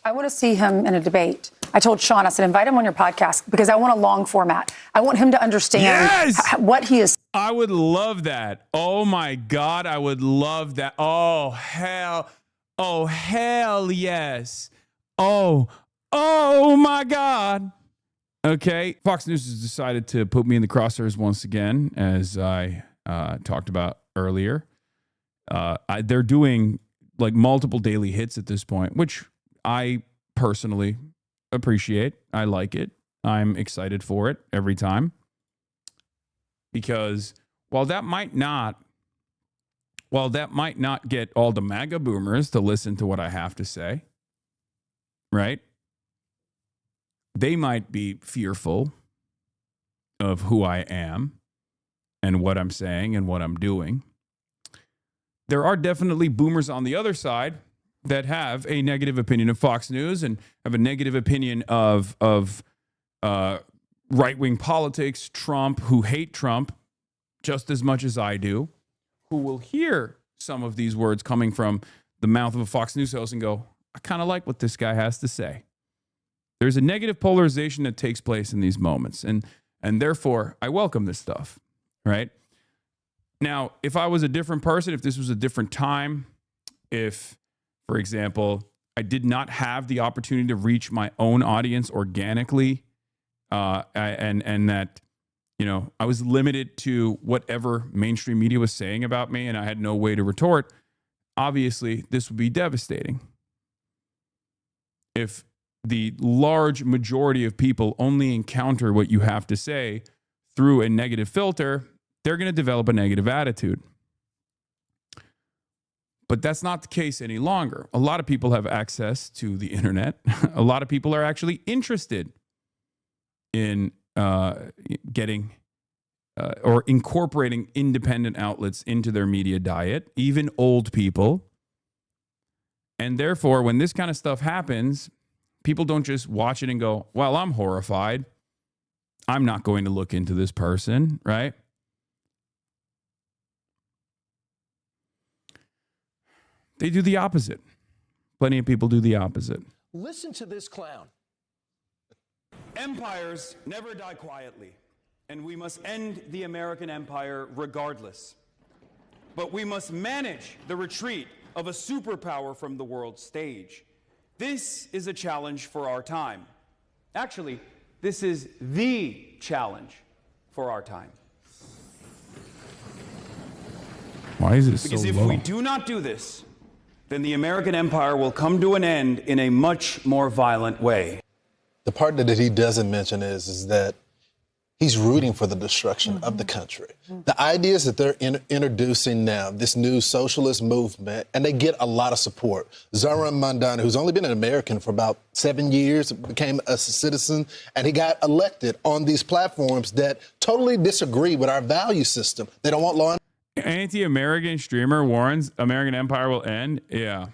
I want to see him in a debate. I told Sean, I said, invite him on your podcast because I want a long format. I want him to understand what he is. I would love that. Oh my God, I would love that. Oh, hell yes. Oh my God. Okay. Fox News has decided to put me in the crosshairs once again, as I talked about earlier. They're doing like multiple daily hits at this point, which I personally appreciate. I like it. I'm excited for it every time. Because while that might not get all the MAGA boomers to listen to what I have to say, right? They might be fearful of who I am and what I'm saying and what I'm doing. There are definitely boomers on the other side that have a negative opinion of Fox News and have a negative opinion of right-wing politics, Trump, who hate Trump just as much as I do, who will hear some of these words coming from the mouth of a Fox News host and go, I kind of like what this guy has to say. There's a negative polarization that takes place in these moments, and therefore, I welcome this stuff, right? Now, if I was a different person, if this was a different time, if, for example, I did not have the opportunity to reach my own audience organically, and that, you know, I was limited to whatever mainstream media was saying about me and I had no way to retort, obviously this would be devastating. If the large majority of people only encounter what you have to say through a negative filter, they're going to develop a negative attitude. But that's not the case any longer. A lot of people have access to the internet. A lot of people are actually interested in getting or incorporating independent outlets into their media diet, even old people. And therefore, when this kind of stuff happens, people don't just watch it and go, well, I'm horrified. I'm not going to look into this person, right? They do the opposite. Plenty of people do the opposite. Listen to this clown. Empires never die quietly, and we must end the American empire regardless. But we must manage the retreat of a superpower from the world stage. This is a challenge for our time. Actually, this is the challenge for our time. Why is it so low? Because if we do not do this, then the American empire will come to an end in a much more violent way. The part that he doesn't mention is that he's rooting for the destruction of the country. The ideas that they're introducing now, this new socialist movement, and they get a lot of support. Zohran Mamdani, who's only been an American for about 7 years, became a citizen, and he got elected on these platforms that totally disagree with our value system. They don't want law and Anti-American streamer warns American empire will end. Yeah.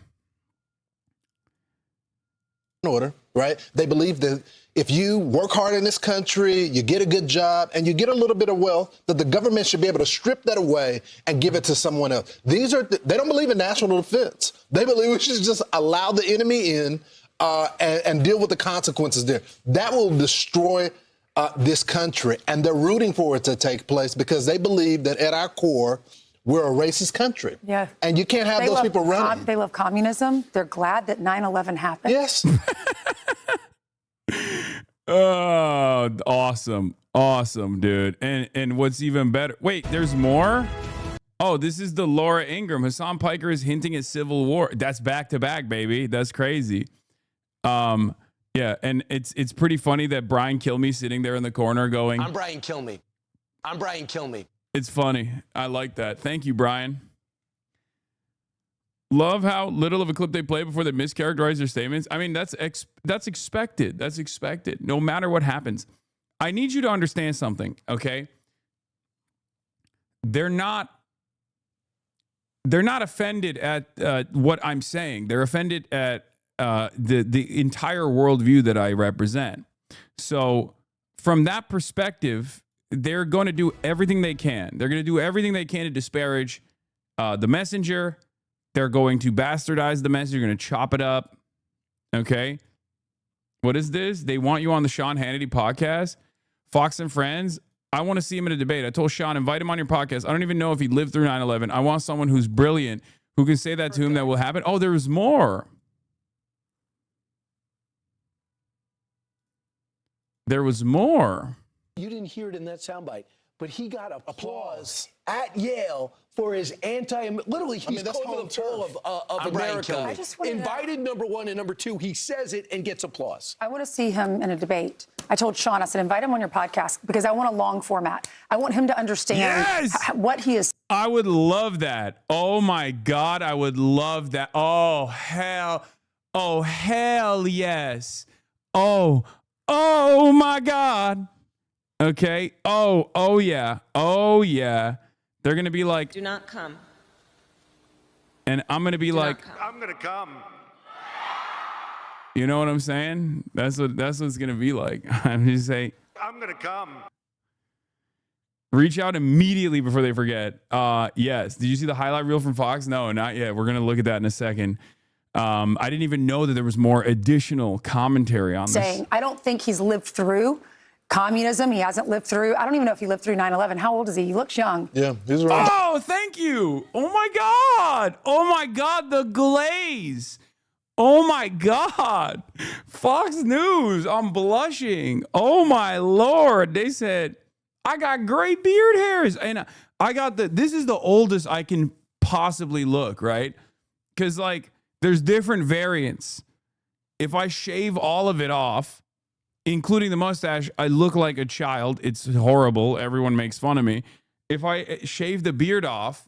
order, right? They believe that if you work hard in this country, you get a good job, and you get a little bit of wealth, that the government should be able to strip that away and give it to someone else. They don't believe in national defense. They believe we should just allow the enemy in and deal with the consequences there. That will destroy this country, and they're rooting for it to take place because they believe that at our core, we're a racist country. Yeah. And you can't have those people running. They love communism. They're glad that 9/11 happened. Yes. Oh, awesome. Awesome, dude. And what's even better, wait, there's more? Oh, this is the Laura Ingraham. Hasan Piker is hinting at civil war. That's back to back, baby. That's crazy. Yeah, and it's pretty funny that Brian Kilme's sitting there in the corner going, I'm Brian Kilme. I'm Brian Kilme. It's funny. I like that. Thank you, Brian. Love how little of a clip they play before they mischaracterize their statements. I mean, that's expected. That's expected. No matter what happens. I need you to understand something, okay? They're not offended at what I'm saying. They're offended at the entire worldview that I represent. So from that perspective, they're going to do everything they can. They're going to do everything they can to disparage the messenger. They're going to bastardize the messenger. They're going to chop it up. Okay. What is this? They want you on the Sean Hannity podcast. Fox and Friends. I want to see him in a debate. I told Sean, invite him on your podcast. I don't even know if he lived through 9/11. I want someone who's brilliant, who can say that to him that will happen. Oh, there was more. There was more. You didn't hear it in that soundbite, but he got applause at Yale for his literally, he's that's called home the pole of America. I just wanted Invited number one and number two, he says it and gets applause. I want to see him in a debate. I told Sean, I said, invite him on your podcast because I want a long format. I want him to understand what he is. I would love that. Oh my God, I would love that. Oh hell yes. Oh my God. Okay. Oh yeah. They're gonna be like, do not come. And I'm gonna be like, I'm gonna come. you know what I'm saying? That's what it's gonna be like. I'm just saying, I'm gonna come. reach out immediately before they forget. Yes. Did you see the highlight reel from Fox? No, not yet. We're gonna look at that in a second. I didn't even know that there was more additional commentary on this. I don't think he's lived through communism. He hasn't lived through. I don't even know if he lived through 9/11. How old is he? He looks young. Yeah, he's right. Oh, thank you. Oh my God. Oh my God. The glaze. Oh my God. Fox News. I'm blushing. Oh my Lord. They said, I got gray beard hairs. And I got this is the oldest I can possibly look, right? Because like there's different variants. If I shave all of it off, including the mustache, I look like a child. It's horrible. Everyone makes fun of me. If I shave the beard off,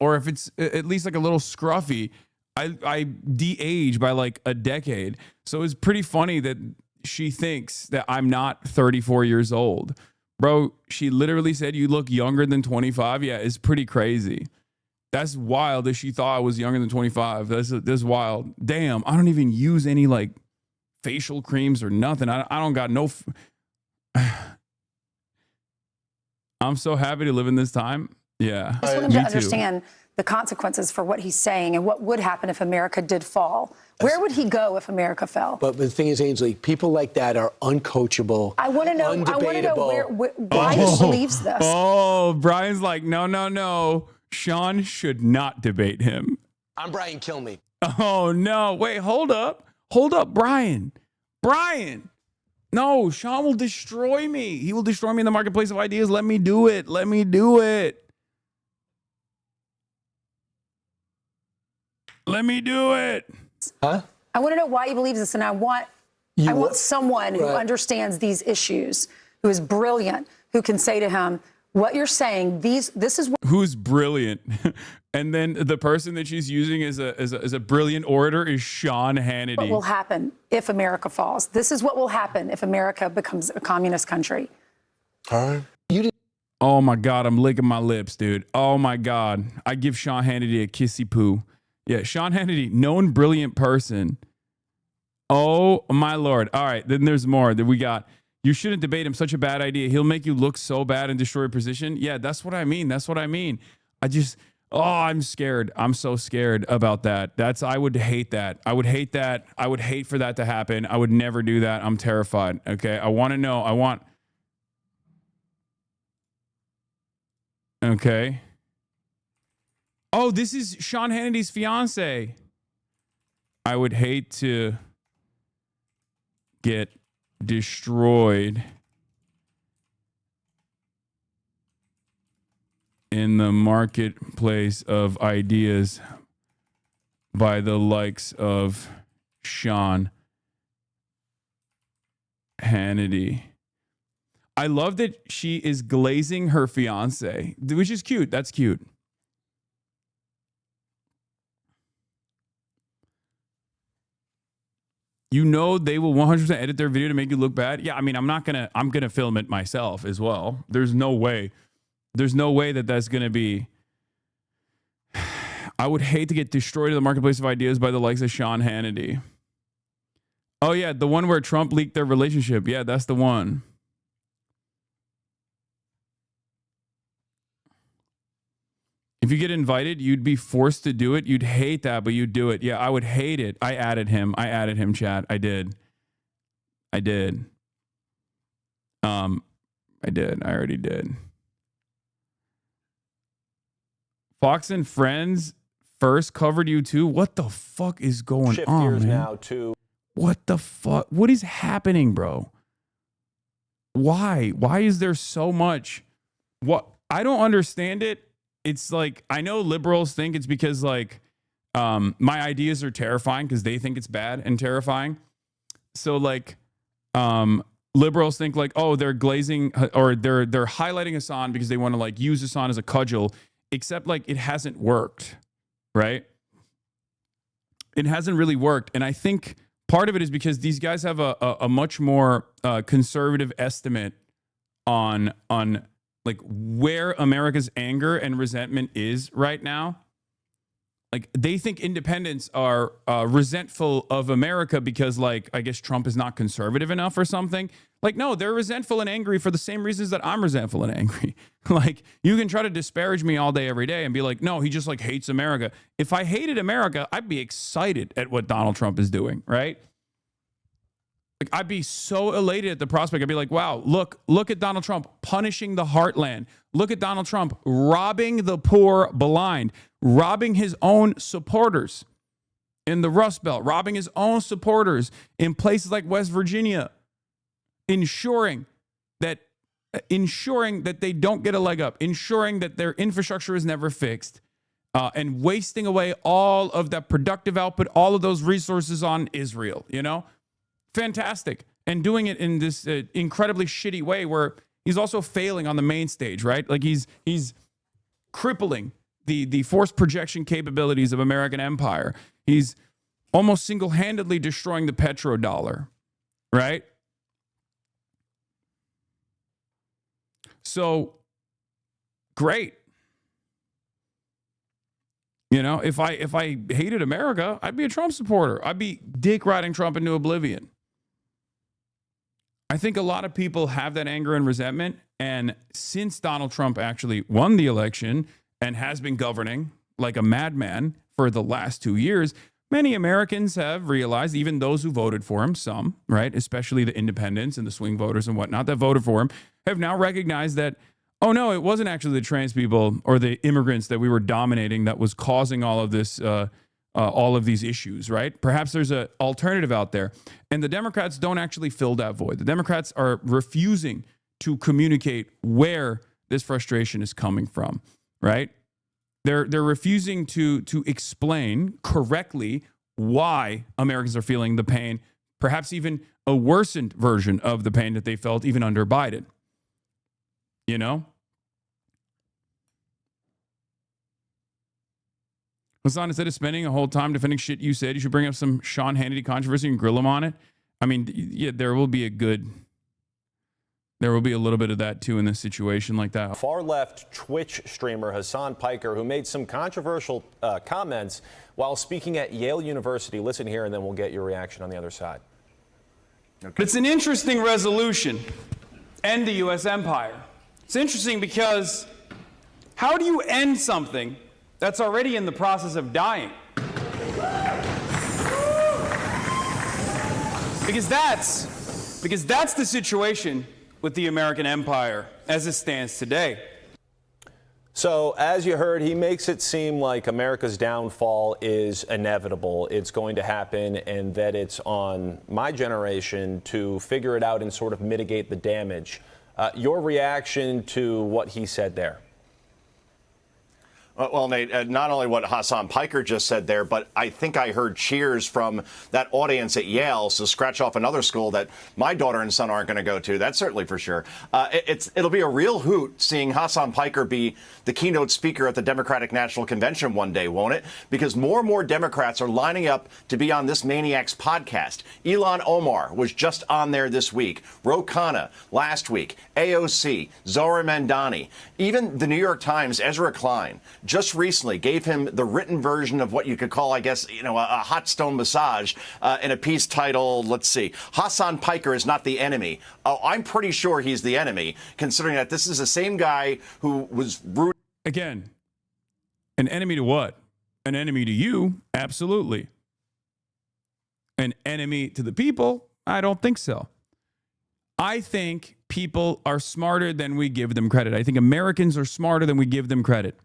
or if it's at least like a little scruffy, I de-age by like a decade. So it's pretty funny that she thinks that I'm not 34 years old. Bro, she literally said you look younger than 25. Yeah, it's pretty crazy. That's wild that she thought I was younger than 25. That's wild. Damn, I don't even use any like facial creams or nothing. I don't got no. I'm so happy to live in this time. Yeah. I just want him to understand the consequences for what he's saying and what would happen if America did fall. Where would he go if America fell? But the thing is, Ainsley, people like that are uncoachable. I want to know why he believes this. Oh, Brian's like, no. Sean should not debate him. I'm Brian Kilmeade. Oh, no. Wait, hold up, Brian. No, Sean will destroy me. He will destroy me in the marketplace of ideas. Let me do it. Huh? I want to know why he believes this, and I want someone who understands these issues, who is brilliant, who can say to him, what you're saying, this is what... Who's brilliant. And then the person that she's using as a brilliant orator is Sean Hannity. What will happen if America falls? This is what will happen if America becomes a communist country. All right. Oh my God, I'm licking my lips, dude. Oh my God. I give Sean Hannity a kissy poo. Yeah, Sean Hannity, known brilliant person. Oh my Lord. All right, then there's more that we got. You shouldn't debate him. Such a bad idea. He'll make you look so bad and destroy your position. Yeah, that's what I mean. I'm scared. I'm so scared about that. I would hate that. I would hate for that to happen. I would never do that. I'm terrified. Okay. I want to know. Okay. Oh, this is Sean Hannity's fiance. I would hate to get destroyed in the marketplace of ideas by the likes of Sean Hannity. I love that she is glazing her fiance, which is cute. That's cute. You know they will 100% edit their video to make you look bad. Yeah, I mean, I'm gonna film it myself as well. There's no way that that's gonna be. I would hate to get destroyed in the marketplace of ideas by the likes of Sean Hannity. Oh yeah, the one where Trump leaked their relationship. Yeah, that's the one. If you get invited, you'd be forced to do it. You'd hate that, but you'd do it. Yeah, I would hate it. I added him, chat. I did. I already did. Fox and Friends first covered you too. What the fuck is going Shift on, gears man? now to What the fuck? What is happening, bro? Why? Why is there so much? What? I don't understand it. It's like, I know liberals think it's because like my ideas are terrifying because they think it's bad and terrifying. So like liberals think like, oh, they're glazing or they're highlighting Hasan because they want to like use Hasan as a cudgel, except like it hasn't worked, right? It hasn't really worked. And I think part of it is because these guys have a much more conservative estimate on like where America's anger and resentment is right now. Like they think independents are resentful of America because like, I guess Trump is not conservative enough or something. Like, no, they're resentful and angry for the same reasons that I'm resentful and angry. Like you can try to disparage me all day, every day and be like, no, he just like hates America. If I hated America, I'd be excited at what Donald Trump is doing, right? Like I'd be so elated at the prospect. I'd be like, wow, look at Donald Trump punishing the heartland. Look at Donald Trump robbing the poor blind, robbing his own supporters in the Rust Belt, robbing his own supporters in places like West Virginia, ensuring that they don't get a leg up, ensuring that their infrastructure is never fixed, and wasting away all of that productive output, all of those resources on Israel, you know? Fantastic. And doing it in this incredibly shitty way where he's also failing on the main stage, right? Like he's crippling the force projection capabilities of American empire. He's almost single-handedly destroying the petrodollar, right? So, great. You know, if I hated America, I'd be a Trump supporter. I'd be dick riding Trump into oblivion. I think a lot of people have that anger and resentment. And since Donald Trump actually won the election and has been governing like a madman for the last 2 years, many Americans have realized, even those who voted for him, some, right, especially the independents and the swing voters and whatnot that voted for him, have now recognized that, oh no, it wasn't actually the trans people or the immigrants that we were dominating that was causing all of this, all of these issues, right? Perhaps there's an alternative out there. And the Democrats don't actually fill that void. The Democrats are refusing to communicate where this frustration is coming from, right? They're refusing to explain correctly why Americans are feeling the pain, perhaps even a worsened version of the pain that they felt even under Biden. You know? Hasan, instead of spending a whole time defending shit you said, you should bring up some Sean Hannity controversy and grill him on it. I mean, yeah, there will be a little bit of that too in this situation like that. Far-left Twitch streamer Hasan Piker, who made some controversial comments while speaking at Yale University. Listen here, and then we'll get your reaction on the other side. Okay. It's an interesting resolution. End the U.S. empire. It's interesting because how do you end something that's already in the process of dying? Because that's the situation with the American empire as it stands today. So, as you heard, he makes it seem like America's downfall is inevitable. It's going to happen, and that it's on my generation to figure it out and sort of mitigate the damage. Your reaction to what he said there? Well, Nate, not only what Hasan Piker just said there, but I think I heard cheers from that audience at Yale. So scratch off another school that my daughter and son aren't going to go to. That's certainly for sure. It'll be a real hoot seeing Hasan Piker be the keynote speaker at the Democratic National Convention one day, won't it? Because more and more Democrats are lining up to be on this Maniacs podcast. Ilhan Omar was just on there this week. Ro Khanna last week. AOC, Zohra Mandani. Even the New York Times, Ezra Klein, just recently gave him the written version of what you could call, I guess, a hot stone massage in a piece titled, let's see, Hasan Piker is not the enemy. Oh, I'm pretty sure he's the enemy, considering that this is the same guy who was rude. Again, An enemy to what? An enemy to you? Absolutely. An enemy to the people? I don't think so. I think people are smarter than we give them credit. I think Americans are smarter than we give them credit.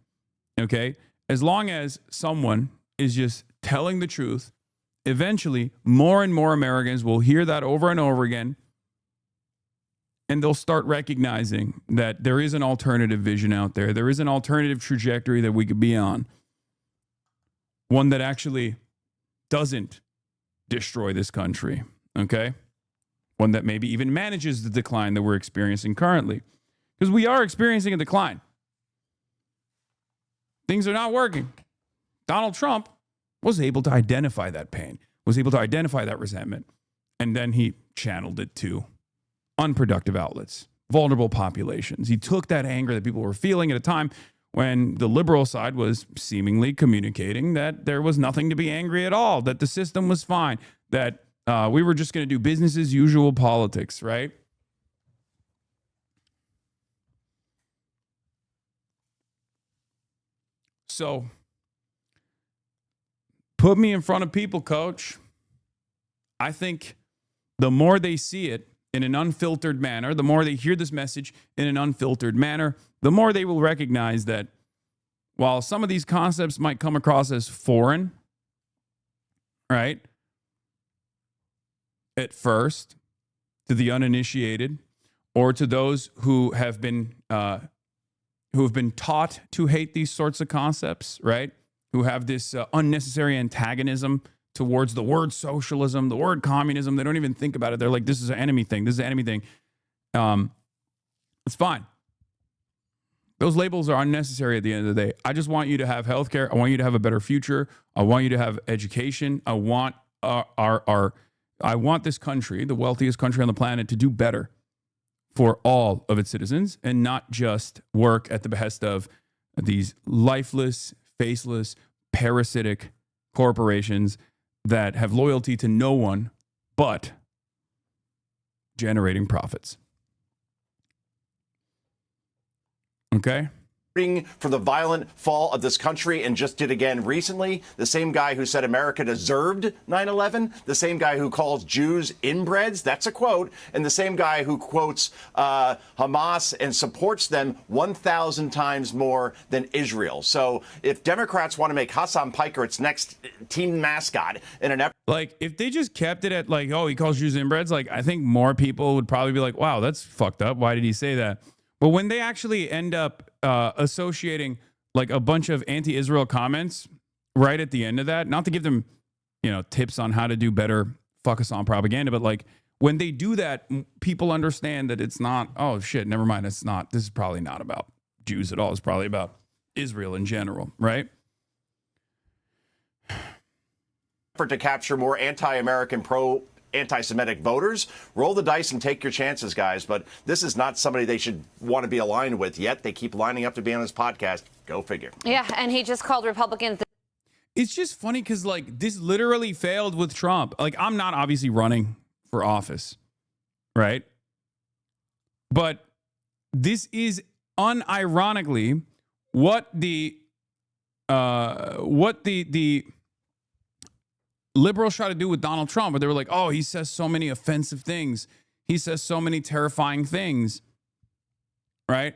Okay? As long as someone is just telling the truth, eventually more and more Americans will hear that over and over again, and they'll start recognizing that there is an alternative vision out there. There is an alternative trajectory that we could be on. One that actually doesn't destroy this country, okay? One that maybe even manages the decline that we're experiencing currently. Because we are experiencing a decline. Things are not working. Donald Trump was able to identify that pain, was able to identify that resentment, and then he channeled it to unproductive outlets, vulnerable populations. He took that anger that people were feeling at a time when the liberal side was seemingly communicating that there was nothing to be angry at all, that the system was fine, that we were just going to do business as usual politics, right? So, put me in front of people, coach. I think the more they see it in an unfiltered manner, the more they hear this message in an unfiltered manner, the more they will recognize that while some of these concepts might come across as foreign, right, at first, to the uninitiated or to those who have been taught to hate these sorts of concepts, right, who have this unnecessary antagonism towards the word socialism, the word communism. They don't even think about it. They're like, this is an enemy thing. This is an enemy thing. It's fine. Those labels are unnecessary at the end of the day. I just want you to have healthcare. I want you to have a better future. I want you to have education. I want I want this country, the wealthiest country on the planet, to do better for all of its citizens and not just work at the behest of these lifeless, faceless, parasitic corporations that have loyalty to no one but generating profits. Okay? For the violent fall of this country and just did again recently. The same guy who said America deserved 9/11, the same guy who calls Jews inbreds, that's a quote, and the same guy who quotes Hamas and supports them 1,000 times more than Israel. So if Democrats want to make Hasan Piker its next team mascot in an effort, like, if they just kept it at like, oh, he calls Jews inbreds, like, I think more people would probably be like, wow, that's fucked up. Why did he say that? But when they actually end up associating like a bunch of anti-Israel comments right at the end of that, not to give them, tips on how to do better fuck us on propaganda, but like when they do that, people understand that it's not, oh shit, never mind, it's not, this is probably not about Jews at all. It's probably about Israel in general, right? to capture more anti-American, anti-Semitic voters. Roll the dice and take your chances, guys. But this is not somebody they should want to be aligned with, yet they keep lining up to be on this podcast. Go figure. Yeah, and he just called Republicans. It's just funny because, like, this literally failed with Trump. Like, I'm not obviously running for office, right? But this is unironically what the liberals try to do with Donald Trump, where they were like, oh, he says so many offensive things. He says so many terrifying things, right?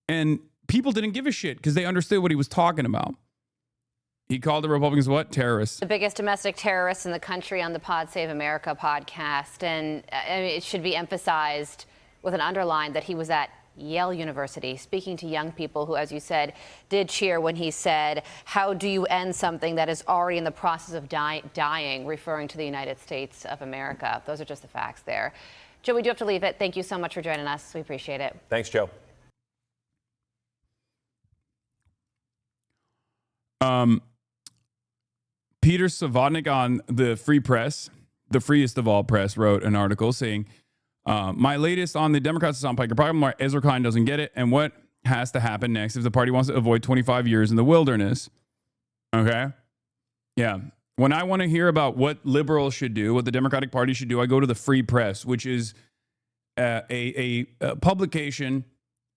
And people didn't give a shit because they understood what he was talking about. He called the Republicans what? Terrorists. The biggest domestic terrorists in the country on the Pod Save America podcast. And it should be emphasized with an underline that he was at Yale University, speaking to young people who, as you said, did cheer when he said, how do you end something that is already in the process of dying, referring to the United States of America. Those are just the facts there. Joe, we do have to leave it. Thank you so much for joining us. We appreciate it. Thanks, Joe. Peter Savodnik on the Free Press, the freest of all press, wrote an article saying, my latest on the Democrats' Hasan Piker problem, where Ezra Klein doesn't get it, and what has to happen next if the party wants to avoid 25 years in the wilderness. Okay? Yeah. When I want to hear about what liberals should do, what the Democratic Party should do, I go to the Free Press, which is a publication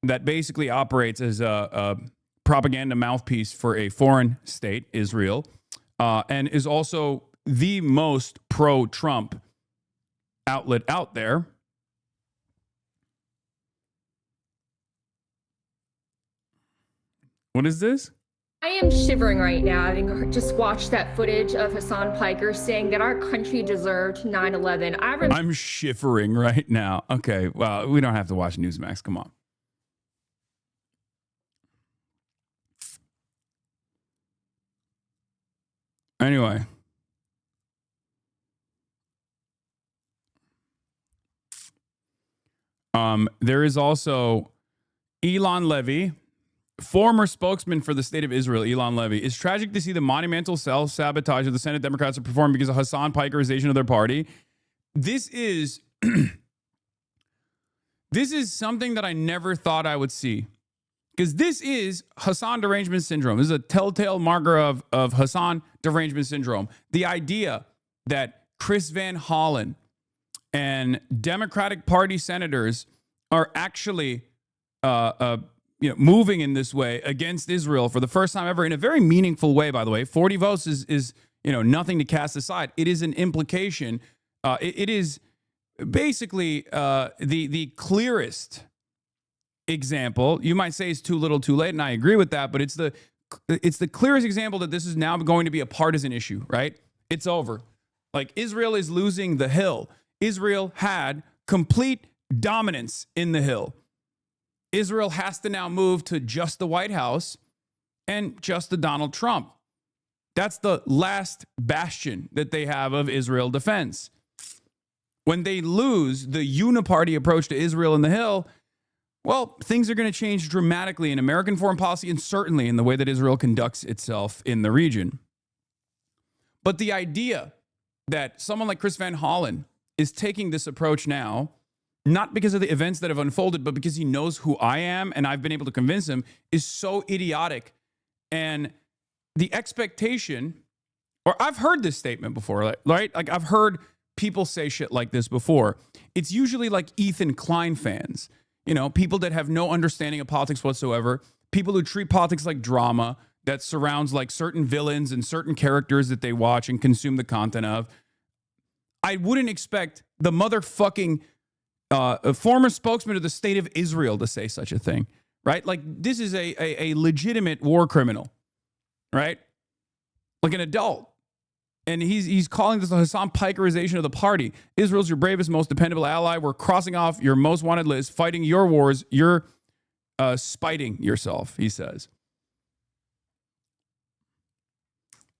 that basically operates as a propaganda mouthpiece for a foreign state, Israel, and is also the most pro-Trump outlet out there. What is this? I am shivering right now, having just watched that footage of Hasan Piker saying that our country deserved 9/11. I'm shivering right now. Okay, well, we don't have to watch Newsmax. Come on. Anyway. There is also Elon Levy, former spokesman for the state of Israel. Elon Levy. It's tragic to see the monumental self-sabotage of the Senate Democrats are performing because of Hasan Pikerization of their party. This is this is something that I never thought I would see. Because this is Hasan derangement syndrome. This is a telltale marker of Hasan derangement syndrome. The idea that Chris Van Hollen and Democratic Party senators are actually moving in this way against Israel for the first time ever in a very meaningful way, by the way. 40 votes is nothing to cast aside. It is an implication. It is basically the clearest example. You might say it's too little too late, and I agree with that, but it's the clearest example that this is now going to be a partisan issue, right? It's over. Like, Israel is losing the Hill. Israel had complete dominance in the Hill. Israel has to now move to just the White House and just the Donald Trump. That's the last bastion that they have of Israel defense. When they lose the uniparty approach to Israel in the Hill, well, things are going to change dramatically in American foreign policy and certainly in the way that Israel conducts itself in the region. But the idea that someone like Chris Van Hollen is taking this approach now, not because of the events that have unfolded, but because he knows who I am and I've been able to convince him, is so idiotic. And the expectation, or I've heard this statement before, right? Like, I've heard people say shit like this before. It's usually like Ethan Klein fans, people that have no understanding of politics whatsoever, people who treat politics like drama that surrounds like certain villains and certain characters that they watch and consume the content of. I wouldn't expect the motherfucking former spokesman of the state of Israel to say such a thing, right? Like, this is a legitimate war criminal, right? Like an adult. And he's calling this the Hasan Pikerization of the party. Israel's your bravest, most dependable ally. We're crossing off your most wanted list, fighting your wars. You're spiting yourself, he says.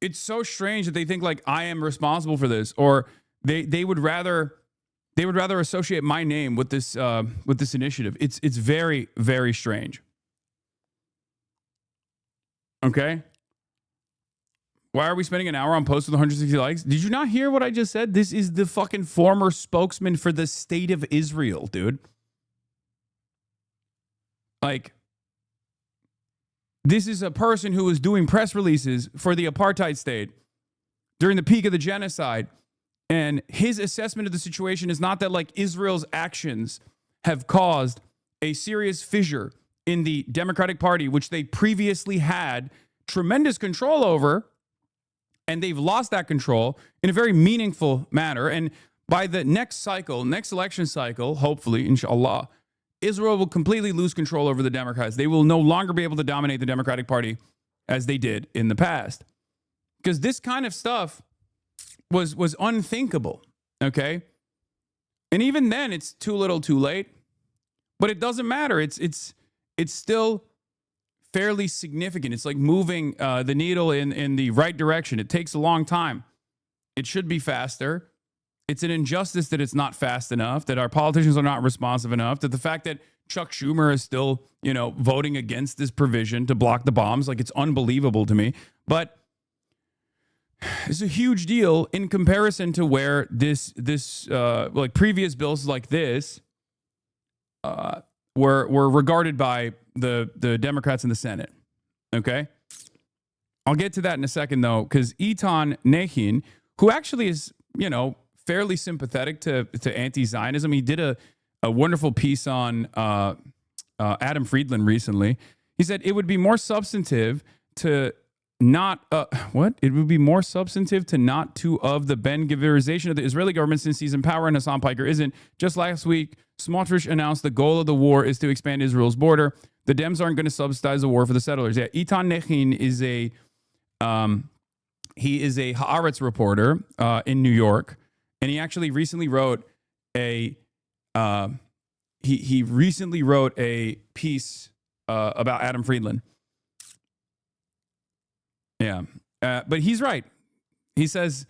It's so strange that they think like I am responsible for this, or they would rather associate my name with this initiative. It's very, very strange. Okay. Why are we spending an hour on posts with 160 likes? Did you not hear what I just said? This is the fucking former spokesman for the state of Israel, dude. Like, this is a person who was doing press releases for the apartheid state during the peak of the genocide. And his assessment of the situation is not that like Israel's actions have caused a serious fissure in the Democratic Party, which they previously had tremendous control over, and they've lost that control in a very meaningful manner. And by the next election cycle, hopefully, inshallah, Israel will completely lose control over the Democrats. They will no longer be able to dominate the Democratic Party as they did in the past. Because this kind of stuff was unthinkable, okay? And even then, it's too little too late. But it doesn't matter. It's still fairly significant. It's like moving the needle in the right direction. It takes a long time. It should be faster. It's an injustice that it's not fast enough, that our politicians are not responsive enough, that the fact that Chuck Schumer is still, voting against this provision to block the bombs, like, it's unbelievable to me. But it's a huge deal in comparison to where this like previous bills like this were regarded by the Democrats in the Senate. Okay, I'll get to that in a second though, because Eitan Nehin, who actually is fairly sympathetic to anti-Zionism, he did a wonderful piece on Adam Friedland recently. He said it would be more substantive to not what? It would be more substantive to not to of the Ben-Gvirization of the Israeli government since he's in power and Hasan Piker isn't. Just last week, Smotrich announced the goal of the war is to expand Israel's border. The Dems aren't going to subsidize the war for the settlers. Yeah, Itan Nechin is a he is a Haaretz reporter in New York, and he actually recently wrote a he recently wrote a piece about Adam Friedland. Yeah, but he's right. He says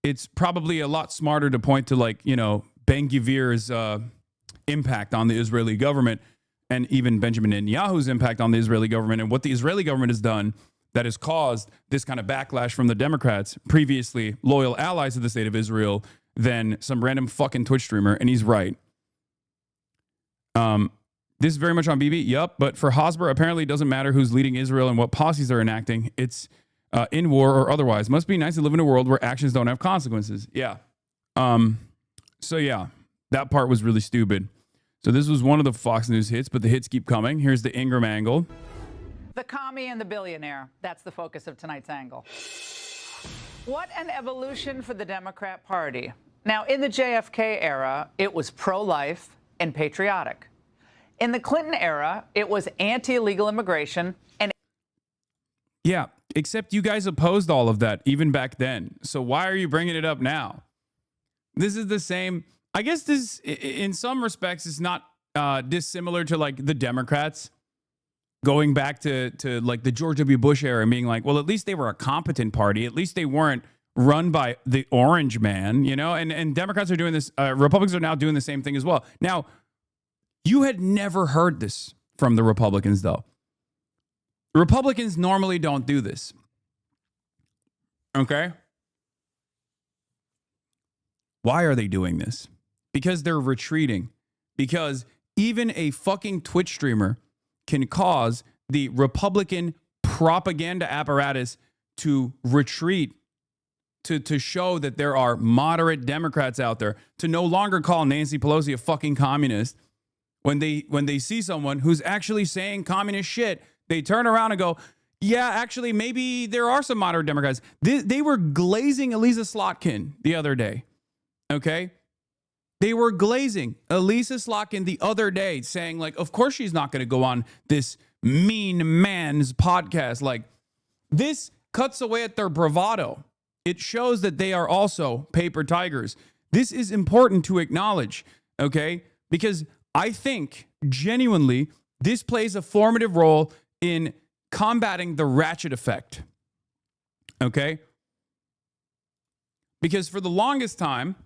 it's probably a lot smarter to point to, like, you know, Ben-Gvir's impact on the Israeli government and even Benjamin Netanyahu's impact on the Israeli government and what the Israeli government has done that has caused this kind of backlash from the Democrats, previously loyal allies of the state of Israel, than some random fucking Twitch streamer. And he's right. This is very much on BB. Yup. But for Hosber, apparently it doesn't matter who's leading Israel and what policies they're enacting. It's in war or otherwise. Must be nice to live in a world where actions don't have consequences. Yeah. So yeah, that part was really stupid. So this was one of the Fox News hits, but the hits keep coming. Here's the Ingram angle. The commie and the billionaire. That's the focus of tonight's angle. What an evolution for the Democrat Party. Now, in the JFK era, it was pro-life and patriotic. In the Clinton era, it was anti-illegal immigration and... Yeah, except you guys opposed all of that even back then. So why are you bringing it up now? This is the same. I guess this, in some respects, is not dissimilar to, like, the Democrats going back to like the George W. Bush era and being like, well, at least they were a competent party. At least they weren't run by the orange man, you know? And Democrats are doing this. Republicans are now doing the same thing as well. Now, you had never heard this from the Republicans, though. Republicans normally don't do this. Okay? Why are they doing this? Because they're retreating. Because even a fucking Twitch streamer can cause the Republican propaganda apparatus to retreat, to show that there are moderate Democrats out there, to no longer call Nancy Pelosi a fucking communist. When they see someone who's actually saying communist shit, they turn around and go, yeah, actually, maybe there are some moderate Democrats. They were glazing Elisa Slotkin the other day, okay? They were glazing Elisa Slotkin the other day, saying, like, of course she's not going to go on this mean man's podcast. Like, this cuts away at their bravado. It shows that they are also paper tigers. This is important to acknowledge, okay? Because I think, genuinely, this plays a formative role in combating the ratchet effect, okay? Because for the longest time,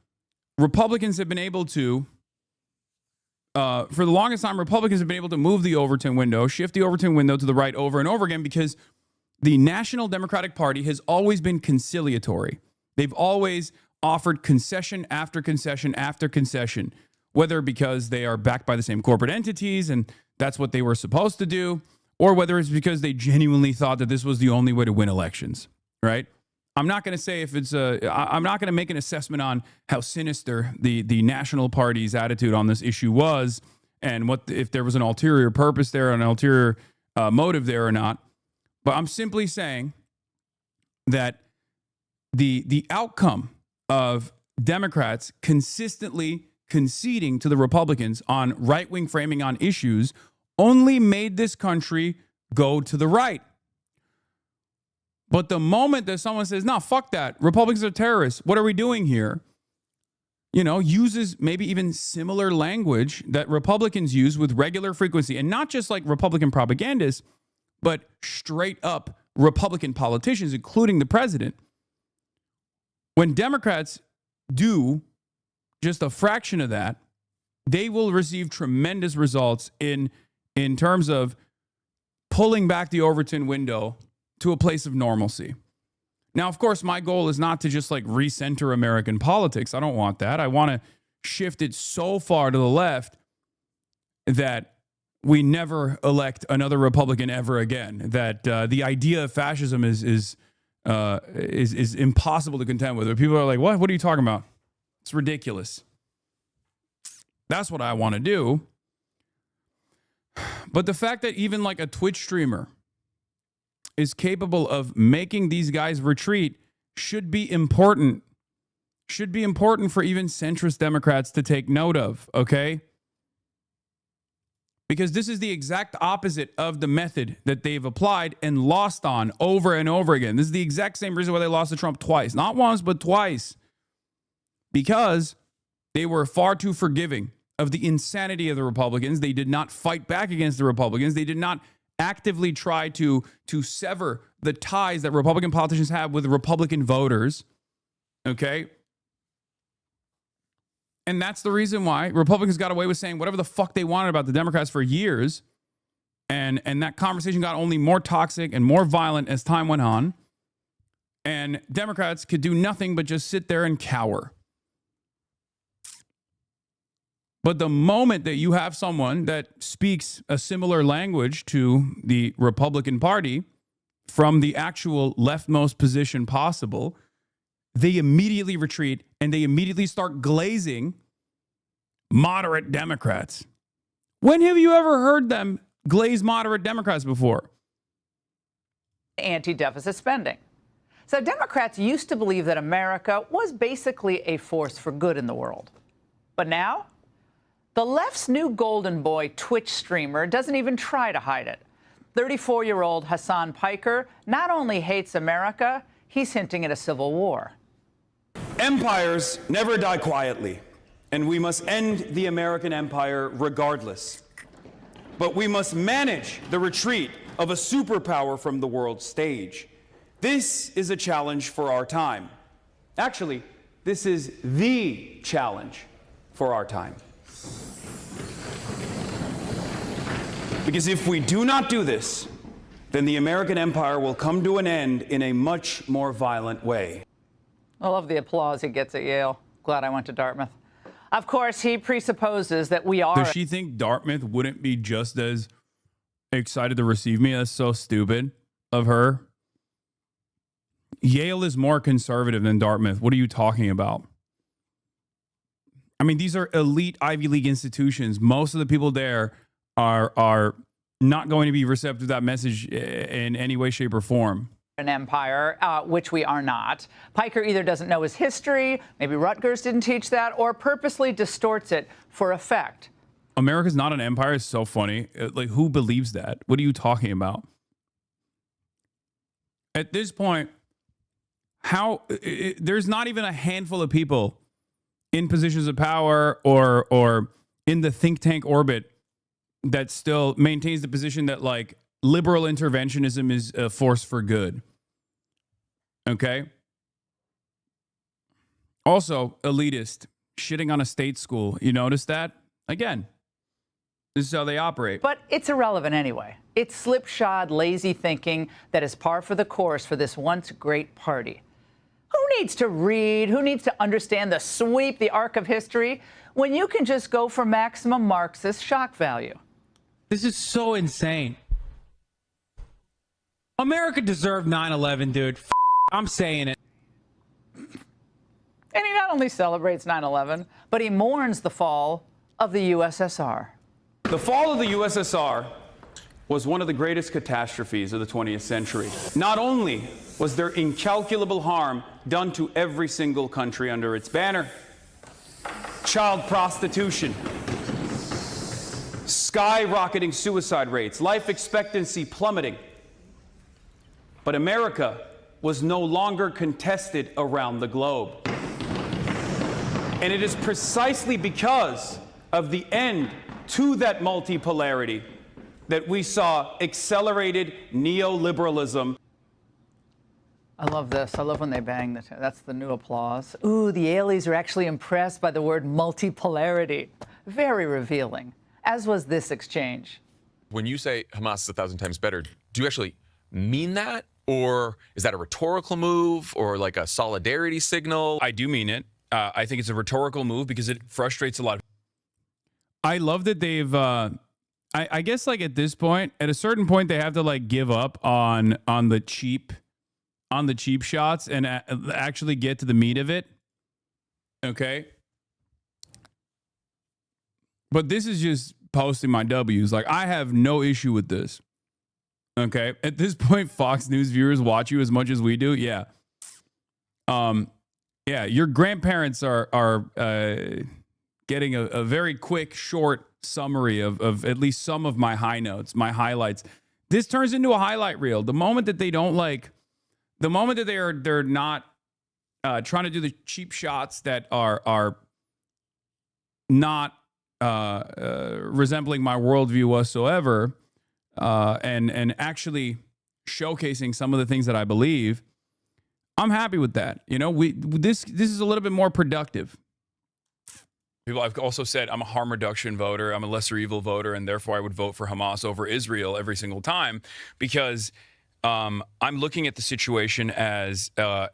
Republicans have been able to move the Overton window, shift the Overton window to the right over and over again, because the National Democratic Party has always been conciliatory. They've always offered concession after concession after concession, whether because they are backed by the same corporate entities and that's what they were supposed to do, or whether it's because they genuinely thought that this was the only way to win elections, right? I'm not going to say if it's I'm not going to make an assessment on how sinister the National Party's attitude on this issue was, and what if there was an ulterior purpose there, an ulterior motive there or not. But I'm simply saying that the outcome of Democrats consistently conceding to the Republicans on right-wing framing on issues only made this country go to the right. But the moment that someone says, no, fuck that, Republicans are terrorists, what are we doing here? You know, uses maybe even similar language that Republicans use with regular frequency, and not just like Republican propagandists, but straight up Republican politicians, including the president. When Democrats do just a fraction of that, they will receive tremendous results in terms of pulling back the Overton window to a place of normalcy. Now, of course, my goal is not to just like recenter American politics. I don't want that. I want to shift it so far to the left that we never elect another Republican ever again. That the idea of fascism is impossible to contend with. People are like, "What? What are you talking about? It's ridiculous." That's what I want to do. But the fact that even like a Twitch streamer is capable of making these guys retreat should be important. Should be important for even centrist Democrats to take note of, okay? Because this is the exact opposite of the method that they've applied and lost on over and over again. This is the exact same reason why they lost to Trump twice. Not once, but twice. Because they were far too forgiving of the insanity of the Republicans. They did not fight back against the Republicans. They did not actively try to sever the ties that Republican politicians have with Republican voters. Okay? And that's the reason why Republicans got away with saying whatever the fuck they wanted about the Democrats for years. And that conversation got only more toxic and more violent as time went on. And Democrats could do nothing but just sit there and cower. But the moment that you have someone that speaks a similar language to the Republican Party from the actual leftmost position possible, they immediately retreat and they immediately start glazing moderate Democrats. When have you ever heard them glaze moderate Democrats before? Anti-deficit spending. So Democrats used to believe that America was basically a force for good in the world. But now, the left's new golden boy Twitch streamer doesn't even try to hide it. 34-year-old Hasan Piker not only hates America, he's hinting at a civil war. Empires never die quietly, and we must end the American empire regardless. But we must manage the retreat of a superpower from the world stage. This is a challenge for our time. Actually, this is the challenge for our time. Because if we do not do this, then the American empire will come to an end in a much more violent way. I love the applause he gets at Yale. Glad I went to Dartmouth. Of course, he presupposes that we are... Does she think Dartmouth wouldn't be just as excited to receive me? That's so stupid of her. Yale is more conservative than Dartmouth. What are you talking about? I mean, these are elite Ivy League institutions. Most of the people there are not going to be receptive to that message in any way, shape, or form. An empire, which we are not. Piker either doesn't know his history, maybe Rutgers didn't teach that, or purposely distorts it for effect. America's not an empire is so funny. Like, who believes that? What are you talking about? At this point, there's not even a handful of people in positions of power or in the think tank orbit that still maintains the position that, like, liberal interventionism is a force for good. Okay? Also, elitist, shitting on a state school. You notice that? Again, this is how they operate. But it's irrelevant anyway. It's slipshod, lazy thinking that is par for the course for this once great party. Who needs to read? Who needs to understand the arc of history, when you can just go for maximum Marxist shock value? This is so insane. America deserved 9/11, dude. I'm saying it. And he not only celebrates 9/11, but he mourns the fall of the USSR. The fall of the USSR was one of the greatest catastrophes of the 20th century. Not only was there incalculable harm done to every single country under its banner, child prostitution, skyrocketing suicide rates, life expectancy plummeting, but America was no longer contested around the globe. And it is precisely because of the end to that multipolarity that we saw accelerated neoliberalism. I love this. I love when they bang the... That's the new applause. Ooh, the Yaleys are actually impressed by the word multipolarity. Very revealing, as was this exchange. When you say Hamas is 1,000 times better, do you actually mean that? Or is that a rhetorical move or like a solidarity signal? I do mean it. I think it's a rhetorical move because it frustrates a lot. I love that they've, I guess, like, at this point, at a certain point, they have to, like, give up on the cheap shots and actually get to the meat of it. Okay. But this is just posting my W's. Like, I have no issue with this. Okay. At this point, Fox News viewers watch you as much as we do. Yeah. Yeah. Your grandparents are getting a very quick, short summary of at least some of my high notes, my highlights. This turns into a highlight reel. The moment that they don't the moment that they're not trying to do the cheap shots that are not resembling my worldview whatsoever, and actually showcasing some of the things that I believe, I'm happy with that. You know, this is a little bit more productive. People, I've also said I'm a harm reduction voter. I'm a lesser evil voter, and therefore I would vote for Hamas over Israel every single time, because I'm looking at the situation as a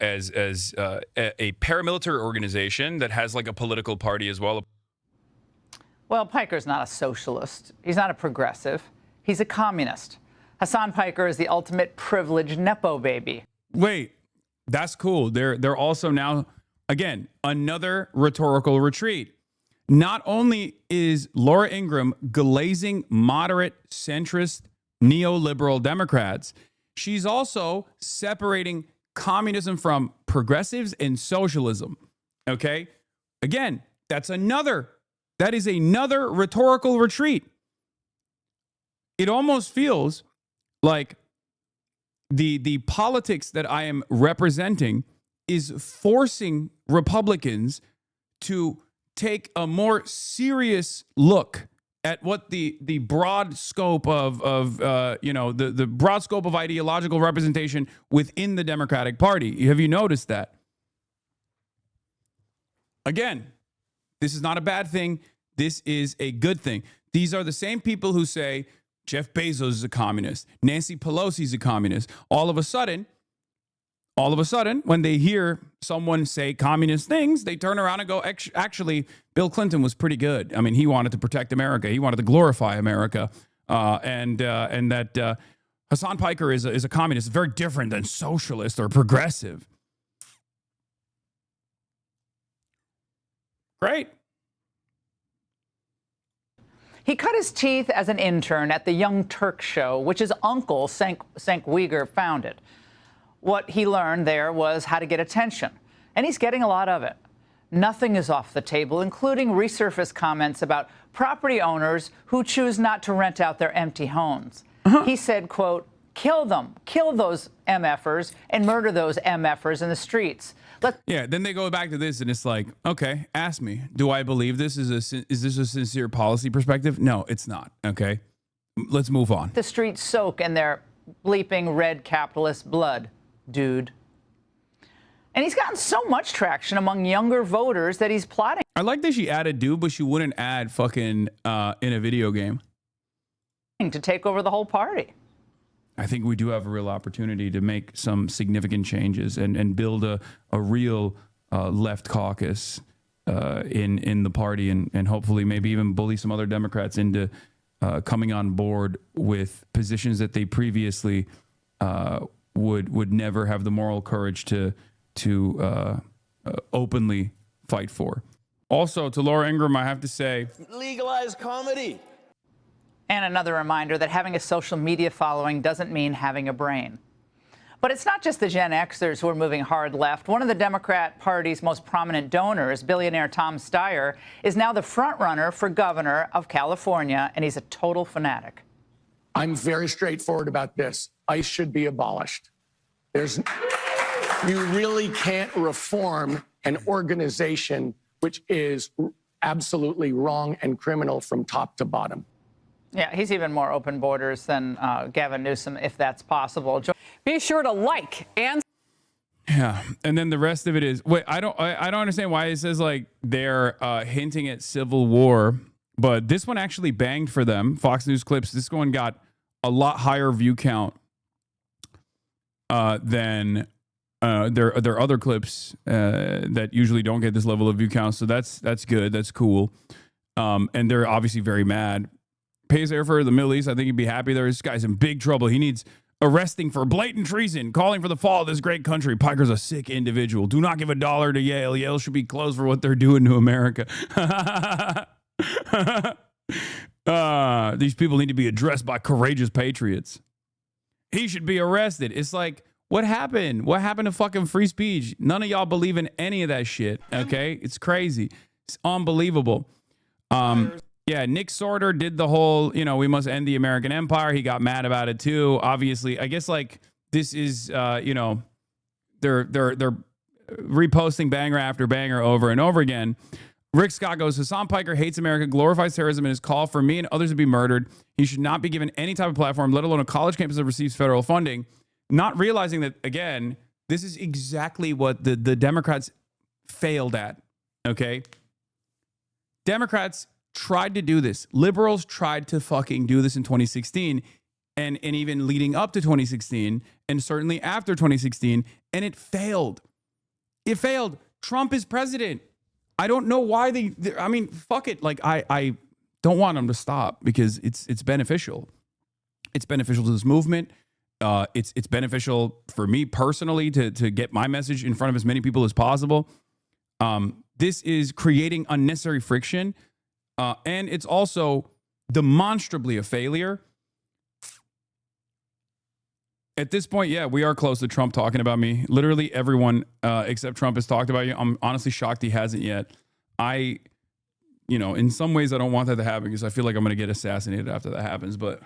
paramilitary organization that has like a political party as well. Well, Piker's not a socialist. He's not a progressive. He's a communist. Hasan Piker is the ultimate privileged Nepo baby. Wait, that's cool. They're also now, again, another rhetorical retreat. Not only is Laura Ingraham glazing moderate, centrist, neoliberal Democrats, she's also separating communism from progressives and socialism. Okay? Again, that is another rhetorical retreat. It almost feels like the politics that I am representing is forcing Republicans to take a more serious look at what the broad scope of the broad scope of ideological representation within the Democratic Party. Have you noticed that? Again, this is not a bad thing. This is a good thing. These are the same people who say Jeff Bezos is a communist, Nancy Pelosi is a communist. All of a sudden, when they hear someone say communist things, they turn around and go, actually, Bill Clinton was pretty good. I mean, he wanted to protect America. He wanted to glorify America. And that Hasan Piker is a communist, very different than socialist or progressive. Great. He cut his teeth as an intern at the Young Turk show, which his uncle, Cenk Uygur, founded. What he learned there was how to get attention, and he's getting a lot of it. Nothing is off the table, including resurfaced comments about property owners who choose not to rent out their empty homes. He said, quote, kill them, kill those MFers and murder those MFers in the streets. Then they go back to this, and it's like, okay, ask me, do I believe this is this a sincere policy perspective? No, it's not. Okay, let's move on. The streets soak in their bleeping red capitalist blood, dude. And he's gotten so much traction among younger voters that he's plotting. I like that she added dude, but she wouldn't add fucking in a video game. To take over the whole party. I think we do have a real opportunity to make some significant changes and build a real left caucus in the party, and hopefully maybe even bully some other Democrats into coming on board with positions that they previously would never have the moral courage to openly fight for. Also, to Laura Ingraham, I have to say, Legalize comedy. And another reminder that having a social media following doesn't mean having a brain. But it's not just the Gen Xers who are moving hard left. One of the Democrat Party's most prominent donors, billionaire Tom Steyer, is now the frontrunner for governor of California, and he's a total fanatic. I'm very straightforward about this. ICE should be abolished. You really can't reform an organization which is absolutely wrong and criminal from top to bottom. Yeah, he's even more open borders than Gavin Newsom, if that's possible. Be sure to like and... Yeah, and then the rest of it is... Wait, I don't understand why it says, like, they're hinting at civil war, but this one actually banged for them. Fox News Clips, this one got a lot higher view count than their other clips that usually don't get this level of view count, so that's good, that's cool. And they're obviously very mad. Pays there for the Middle East. I think he'd be happy there. This guy's in big trouble. He needs arresting for blatant treason, calling for the fall of this great country. Piker's a sick individual. Do not give $1 to Yale. Yale should be closed for what they're doing to America. These people need to be addressed by courageous patriots. He should be arrested. It's like, what happened? What happened to fucking free speech? None of y'all believe in any of that shit, okay? It's crazy. It's unbelievable. Yeah, Nick Sorter did the whole, we must end the American empire. He got mad about it too. Obviously, I guess like this is, they're reposting banger after banger over and over again. Rick Scott goes, Hasan Piker hates America, glorifies terrorism, and his call for me and others to be murdered. He should not be given any type of platform, let alone a college campus that receives federal funding. Not realizing that, again, this is exactly what the Democrats failed at, okay? Democrats tried to do this. Liberals tried to fucking do this in 2016 and even leading up to 2016 and certainly after 2016, and it failed. It failed. Trump is president. I don't know why fuck it. Like, I don't want them to stop because it's beneficial. It's beneficial to this movement. It's beneficial for me personally to get my message in front of as many people as possible. This is creating unnecessary friction. And it's also demonstrably a failure. At this point, yeah, we are close to Trump talking about me. Literally everyone except Trump has talked about you. I'm honestly shocked he hasn't yet. In some ways I don't want that to happen because I feel like I'm going to get assassinated after that happens. But